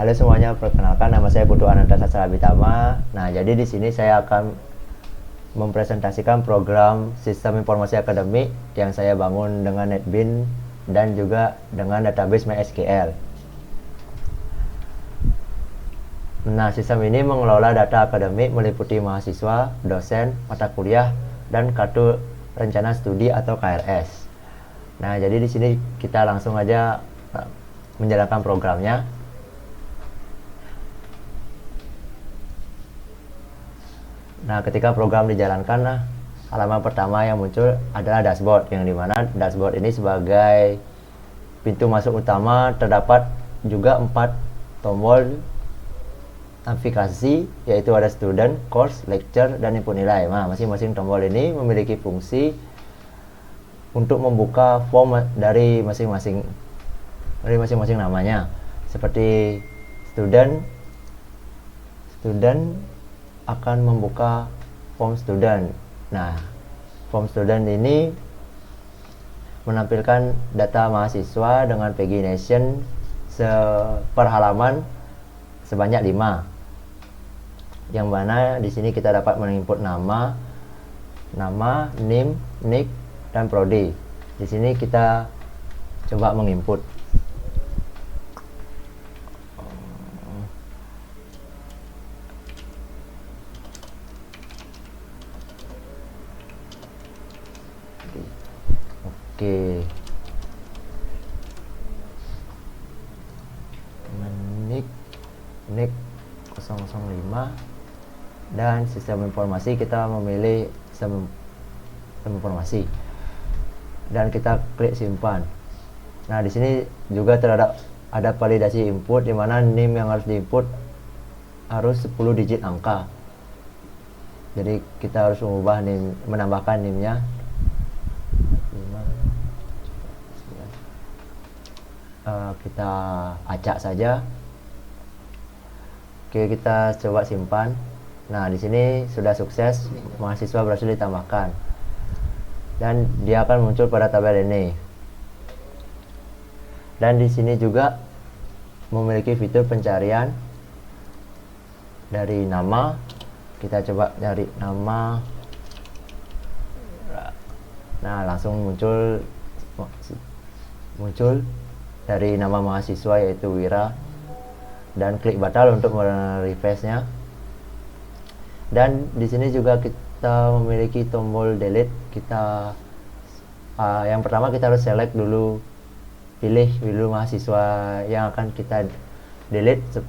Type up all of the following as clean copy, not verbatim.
Halo semuanya, perkenalkan nama saya Putu Ananta Sasalabitama. Nah, jadi di sini saya akan mempresentasikan program Sistem Informasi Akademik yang saya bangun dengan NetBeans dan juga dengan database MySQL. Nah, sistem ini mengelola data akademik meliputi mahasiswa, dosen, mata kuliah, dan kartu rencana studi atau KRS. Nah, jadi di sini kita langsung aja menjalankan programnya. Nah, ketika program dijalankan, halaman pertama yang muncul adalah dashboard, yang dimana dashboard ini sebagai pintu masuk utama. Terdapat juga 4 tombol navigasi, yaitu ada student, course, lecture, dan input nilai. Nah, masing-masing tombol ini memiliki fungsi untuk membuka form dari masing-masing namanya. Seperti student akan membuka form student. Nah, form student ini menampilkan data mahasiswa dengan pagination per halaman sebanyak 5. Yang mana di sini kita dapat menginput nama, NIM, NIK, dan prodi. Di sini kita coba menginput. Oke. NIK 005 dan sistem informasi, kita memilih sistem informasi dan kita klik simpan. Nah, di sini juga ada validasi input, di mana NIM yang harus diinput harus 10 digit angka. Jadi kita harus menambahkan NIM-nya 5. Kita acak saja. Oke, kita coba simpan. Nah, di sini sudah sukses, mahasiswa berhasil ditambahkan dan dia akan muncul pada tabel ini. Dan di sini juga memiliki fitur pencarian dari nama. Kita coba cari nama. Nah, langsung muncul dari nama mahasiswa, yaitu Wira, dan klik batal untuk merefreshnya. Dan di sini juga kita memiliki tombol delete. Yang pertama kita harus select dulu, pilih mahasiswa yang akan kita delete.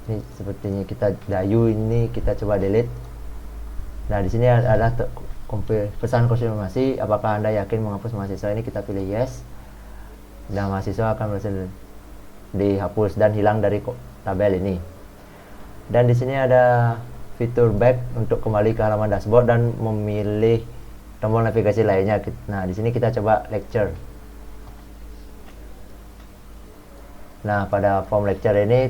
Ini sepertinya kita Dayu, ini kita coba delete. Nah, di sini ada pesan konfirmasi, apakah Anda yakin menghapus mahasiswa ini. Kita pilih yes. Dan mahasiswa akan berhasil dihapus dan hilang dari tabel ini. Dan di sini ada fitur back untuk kembali ke halaman dashboard dan memilih tombol navigasi lainnya. Nah, di sini kita coba lecture. Nah, pada form lecture ini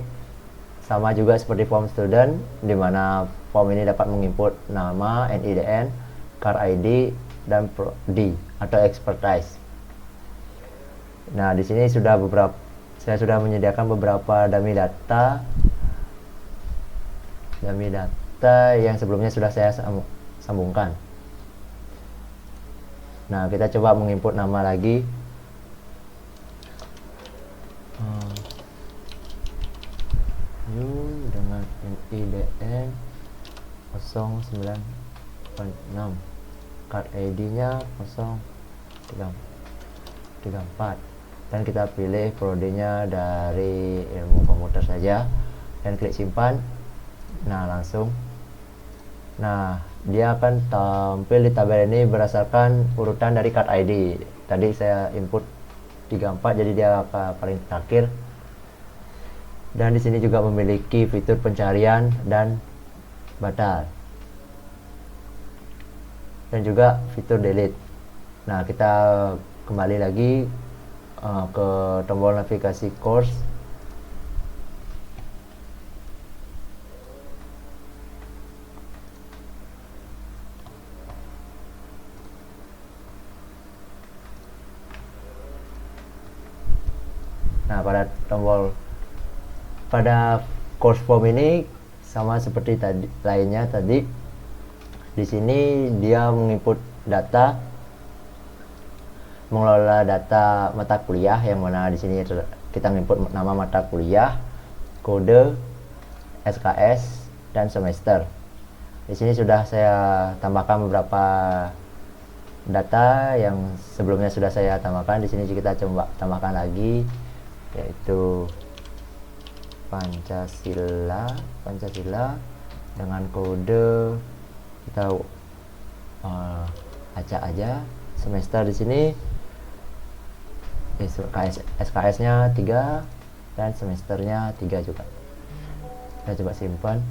sama juga seperti form student, di mana form ini dapat menginput nama, NIDN, card ID, dan prodi atau expertise. Nah, di sini saya sudah menyediakan beberapa dummy data yang sebelumnya sudah saya sambungkan. Nah, kita coba menginput nama lagi. Dengan NIDN 09.6, card ID-nya 034, dan kita pilih prodinya dari ilmu komputer saja dan klik simpan. Nah, langsung. Nah, dia akan tampil di tabel ini berdasarkan urutan dari card ID. Tadi saya input 34, jadi dia akan paling terakhir. Dan di sini juga memiliki fitur pencarian dan batal, dan juga fitur delete. Nah, kita kembali lagi ke tombol navigasi course. Nah, pada tombol pada course form ini sama seperti lainnya tadi. Di sini dia menginput data, mengelola data mata kuliah, yang mana di sini kita menginput nama mata kuliah, kode, SKS, dan semester. Di sini sudah saya tambahkan beberapa data yang sebelumnya sudah saya tambahkan. Di sini kita coba tambahkan lagi, yaitu Pancasila dengan kode kita acak aja. Semester di sini SKS-nya 3 dan semesternya 3 juga. Kita coba simpan.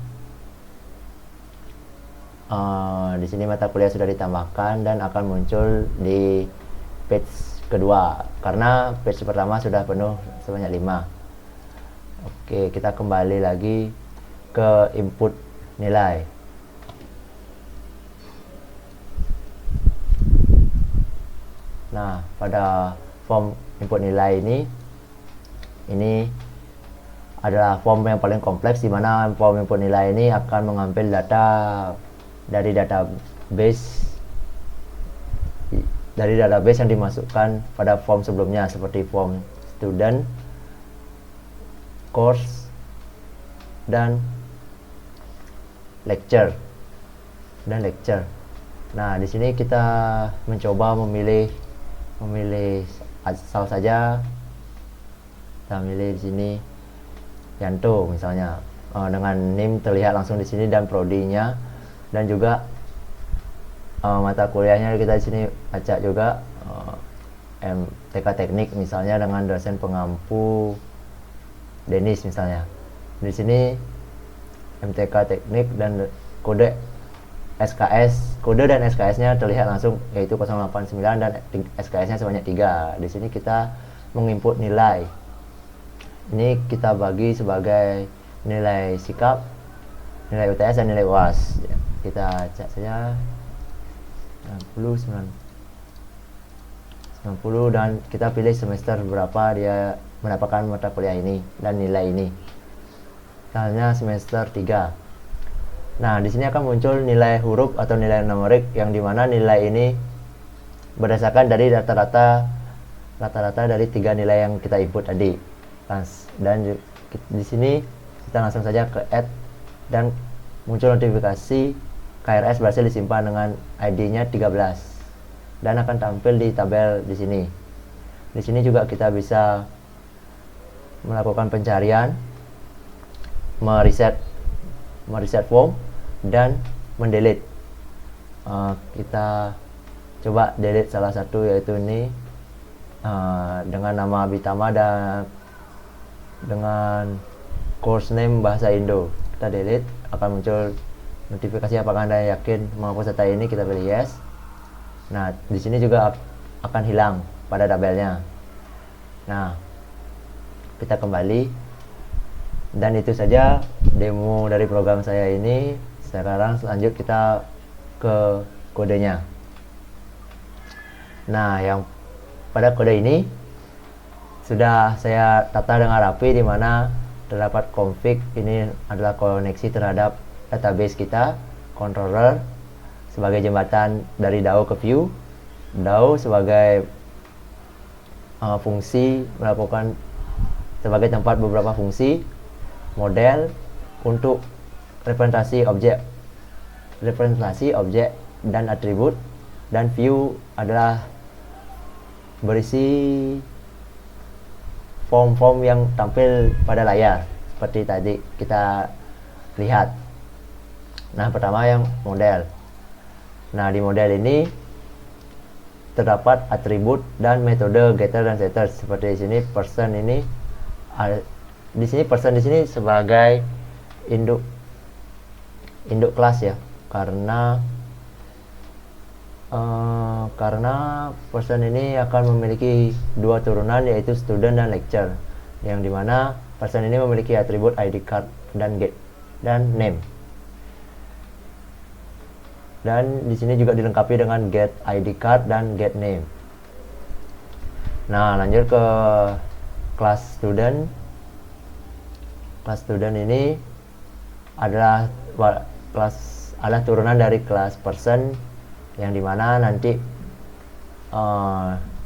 Di sini mata kuliah sudah ditambahkan dan akan muncul di page kedua, karena page pertama sudah penuh sebanyak 5. Oke, kita kembali lagi ke input nilai. Nah, pada form input nilai ini adalah form yang paling kompleks, di mana form input nilai ini akan mengambil data dari database yang dimasukkan pada form sebelumnya, seperti form student, course, dan lecture. Nah, di sini kita mencoba memilih asal saja. Kita milih di sini Yanto misalnya, dengan NIM terlihat langsung di sini dan prodinya, dan juga mata kuliahnya kita di sini acak juga, MTK teknik misalnya dengan dosen pengampu Denis misalnya. Di sini MTK teknik dan kode dan SKS-nya terlihat langsung, yaitu 089 dan SKS-nya sebanyak 3. Di sini kita menginput nilai. Ini kita bagi sebagai nilai sikap, nilai UTS, dan nilai UAS. Kita cek saja 90 dan kita pilih semester berapa dia mendapatkan mata kuliah ini dan nilai ini. Misalnya semester 3. Nah, di sini akan muncul nilai huruf atau nilai numerik, yang dimana nilai ini berdasarkan dari rata-rata dari 3 nilai yang kita input tadi. Dan di sini kita langsung saja ke add, dan muncul notifikasi KRS berhasil disimpan dengan ID-nya 13 dan akan tampil di tabel di sini. Di sini juga kita bisa melakukan pencarian, mereset form, dan mendelete. Kita coba delete salah satu, yaitu ini dengan nama Abitama dan dengan course name bahasa Indo. Kita delete, akan muncul notifikasi apakah Anda yakin menghapus data ini. Kita pilih yes. Nah, di sini juga akan hilang pada tabelnya. Nah, kita kembali, dan itu saja demo dari program saya ini. Sekarang lanjut kita ke kodenya. Nah, yang pada kode ini sudah saya tata dengan rapi, di mana terdapat config. Ini adalah koneksi terhadap database kita, controller sebagai jembatan dari DAO ke view, DAO sebagai fungsi melakukan sebagai tempat beberapa fungsi, model untuk representasi objek dan atribut, dan view adalah berisi form-form yang tampil pada layar seperti tadi kita lihat. Nah, pertama yang model. Nah, di model ini terdapat atribut dan metode getter dan setter. Seperti di sini person ini, di sini person di sini sebagai induk kelas ya, karena person ini akan memiliki 2 turunan, yaitu student dan lecture, yang dimana person ini memiliki atribut ID card dan get dan name. Dan di sini juga dilengkapi dengan get ID card dan get name. Nah, lanjut ke kelas student. Kelas student ini adalah turunan dari kelas person, yang dimana nanti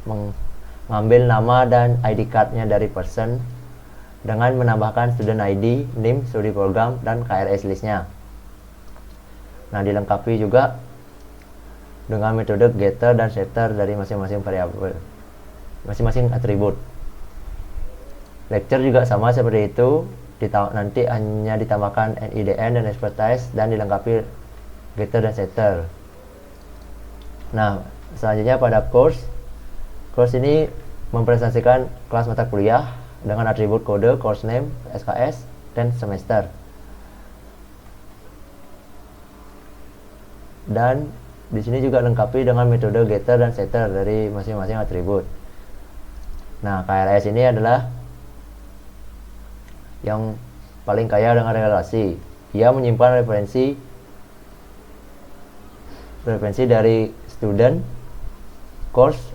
mengambil nama dan ID cardnya dari person dengan menambahkan student ID, name, studi program, dan KRS listnya. Nah, dilengkapi juga dengan metode getter dan setter dari masing-masing variabel, masing-masing atribut. Lecture juga sama seperti itu, nanti hanya ditambahkan NIDN dan expertise dan dilengkapi getter dan setter. Nah, selanjutnya pada course ini mempresentasikan kelas mata kuliah dengan atribut kode, course name, SKS, dan semester. Dan di sini juga lengkapi dengan metode getter dan setter dari masing-masing atribut. Nah, KRS ini adalah yang paling kaya dengan relasi. Ia menyimpan referensi dari student, course,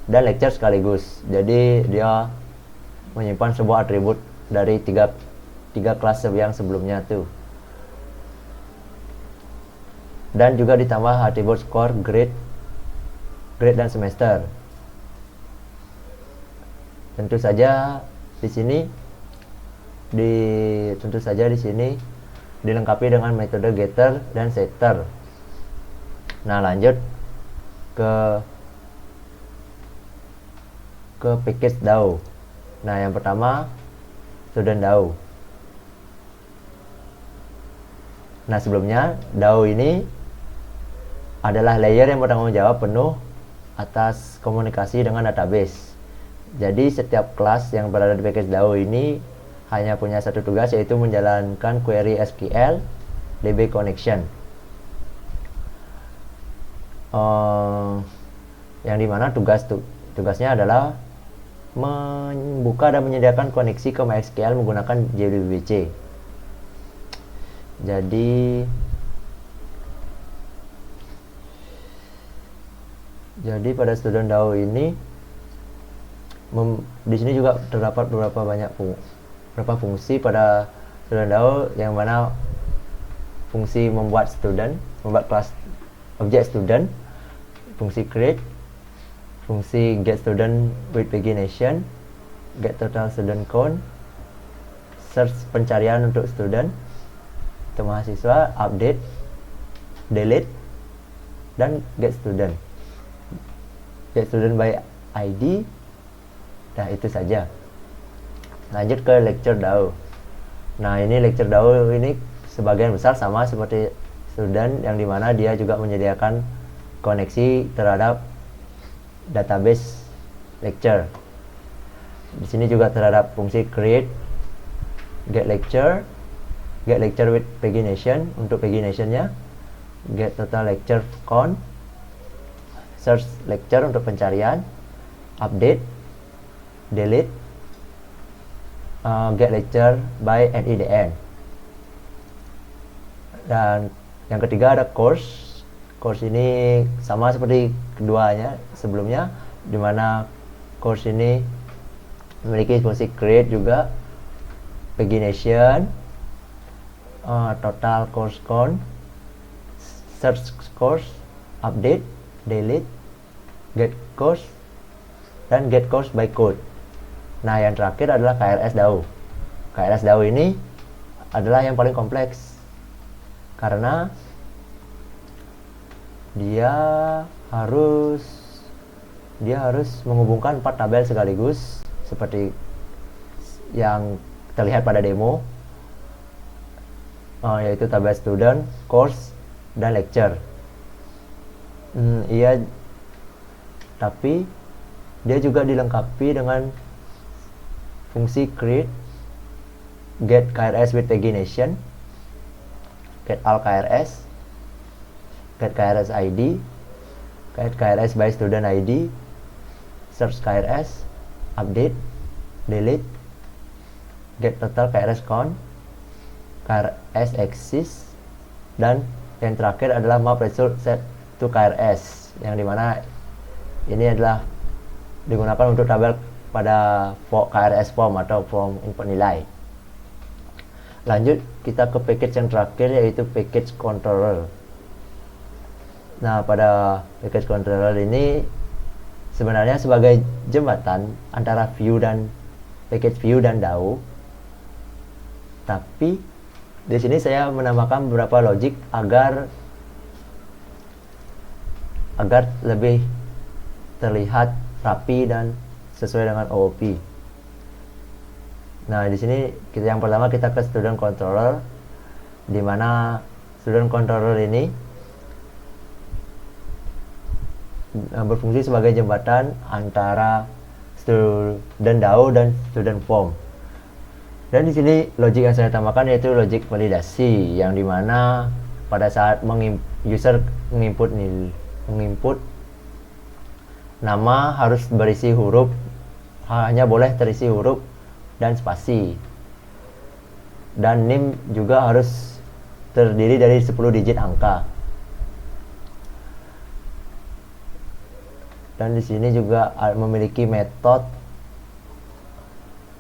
dan lecture sekaligus. Jadi dia menyimpan sebuah atribut dari tiga kelas yang sebelumnya tuh. Dan juga ditambah atribut score, grade dan semester. Tentu saja di sini dilengkapi dengan metode getter dan setter. Nah, lanjut ke package DAO. Nah, yang pertama student DAO. Nah, sebelumnya DAO ini adalah layer yang bertanggung jawab penuh atas komunikasi dengan database. Jadi setiap kelas yang berada di package DAO ini hanya punya satu tugas, yaitu menjalankan query SQL DB connection, yang dimana tugasnya adalah membuka dan menyediakan koneksi ke MySQL menggunakan JDBC. Jadi pada student DAO ini di sini juga terdapat beberapa fungsi pada student DAO, yang mana fungsi membuat kelas objek student, fungsi create, fungsi get student with pagination, get total student count, search pencarian untuk student atau mahasiswa, update, delete, dan get student by ID. Nah, itu saja. Lanjut ke lecture DAO. Nah, ini lecture DAO ini sebagian besar sama seperti student, yang dimana dia juga menyediakan koneksi terhadap database lecture. Di sini juga terhadap fungsi create, get lecture with pagination untuk paginationnya, get total lecture count, search lecture untuk pencarian, update, delete, get lecture by NIDN. Dan yang ketiga ada course. Course ini sama seperti keduanya sebelumnya, dimana course ini memiliki fungsi create juga, pagination, total course count, search course, update, delete, get course, dan get course by code. Nah, yang terakhir adalah KRS DAO. KRS DAO ini adalah yang paling kompleks karena dia harus menghubungkan 4 tabel sekaligus seperti yang terlihat pada demo, yaitu tabel student, course, dan lecture. Tapi dia juga dilengkapi dengan fungsi create, get KRS with pagination, get all KRS, get KRS ID, get KRS by student ID, search KRS, update, delete, get total KRS count, KRS exist, dan yang terakhir adalah map result set to KRS, yang dimana ini adalah digunakan untuk tabel pada KRS form atau form input nilai. Lanjut kita ke package yang terakhir, yaitu package controller. Nah, pada package controller ini sebenarnya sebagai jembatan antara view dan package view dan DAO. Tapi di sini saya menambahkan beberapa logic agar lebih terlihat rapi dan sesuai dengan OOP. Nah, di sini yang pertama kita ke student controller, di mana student controller ini berfungsi sebagai jembatan antara student DAO dan student form. Dan di sini logic yang saya tambahkan yaitu logic validasi, yang dimana pada saat user menginput nama harus berisi huruf, hanya boleh terisi huruf dan spasi, dan NIM juga harus terdiri dari 10 digit angka. Dan di sini juga memiliki metode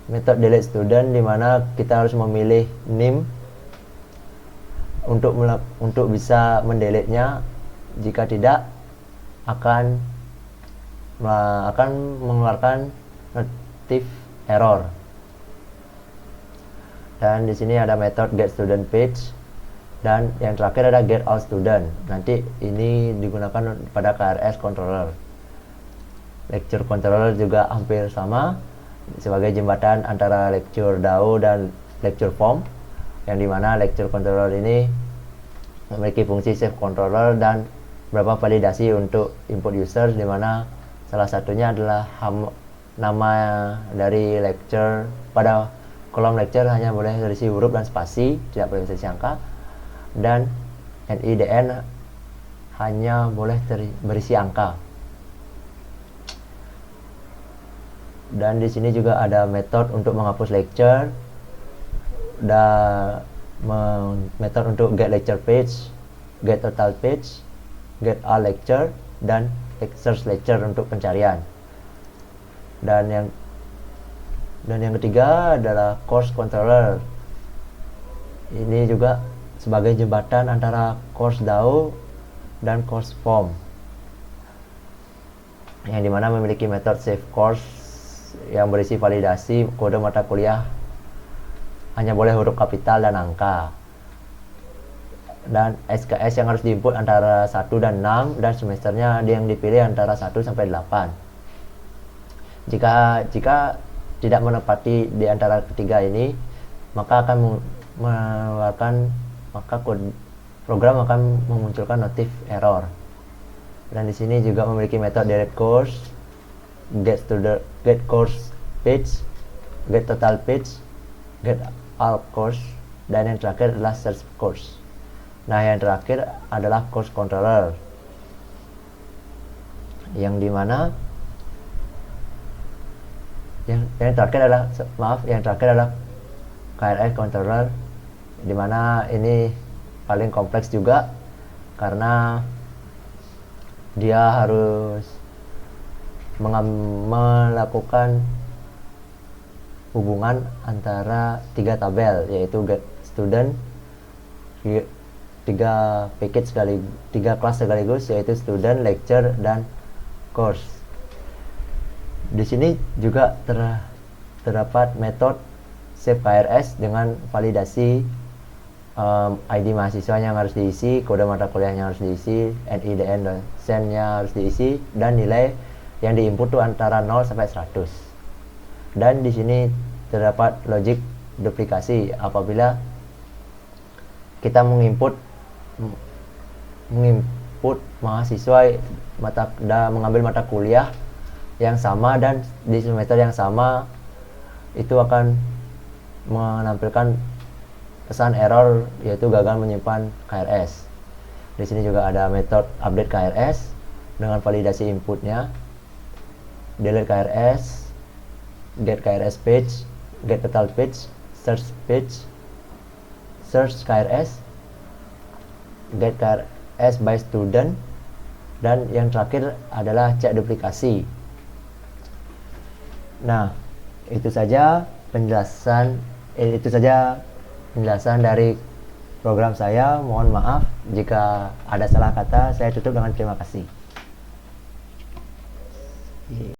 delete student, di mana kita harus memilih NIM untuk bisa mendelete-nya. Jika tidak, akan mengeluarkan notif error. Dan di sini ada metode get student page, dan yang terakhir ada get all student. Nanti ini digunakan pada KRS controller. Lecture controller juga hampir sama sebagai jembatan antara lecture DAO dan lecture form, yang dimana lecture controller ini memiliki fungsi save controller dan beberapa validasi untuk input user, dimana salah satunya adalah nama dari lecture. Pada kolom lecture hanya boleh berisi huruf dan spasi, tidak boleh berisi angka, dan NIDN hanya boleh berisi angka. Dan di sini juga ada metode untuk menghapus lecture, dan metode untuk get lecture page, get total page, get all lecture, dan search lecture untuk pencarian. Dan yang ketiga adalah course controller. Ini juga sebagai jembatan antara course DAO dan course form, yang dimana memiliki metode save course yang berisi validasi kode mata kuliah, hanya boleh huruf kapital dan angka, dan SKS yang harus diinput antara 1 dan 6, dan semesternya yang dipilih antara 1 sampai 8. Jika tidak menepati di antara ketiga ini, maka program akan memunculkan notif error. Dan di sini juga memiliki metode delete course, get course page, get total page, get all course, dan yang terakhir adalah search course. Nah, yang terakhir adalah course controller, yang dimana yang terakhir adalah KRS controller, dimana ini paling kompleks juga karena dia harus melakukan hubungan antara 3 tabel, yaitu get student, 3 package sekaligus, 3 kelas sekaligus, yaitu student, lecture, dan course. Di sini juga terdapat metode save KRS dengan validasi ID mahasiswanya yang harus diisi, kode mata kuliahnya harus diisi, NIDN dosennya harus diisi, dan nilai yang diinput itu antara 0 sampai 100. Dan di sini terdapat logic duplikasi apabila kita menginput mahasiswa mengambil mata kuliah yang sama dan di semester yang sama, itu akan menampilkan pesan error, yaitu gagal menyimpan KRS. Di sini juga ada metode update KRS dengan validasi inputnya, delete KRS, get KRS page, get total page, search KRS, get KRS by student, dan yang terakhir adalah cek duplikasi. Nah, itu saja penjelasan dari program saya. Mohon maaf jika ada salah kata. Saya tutup dengan terima kasih.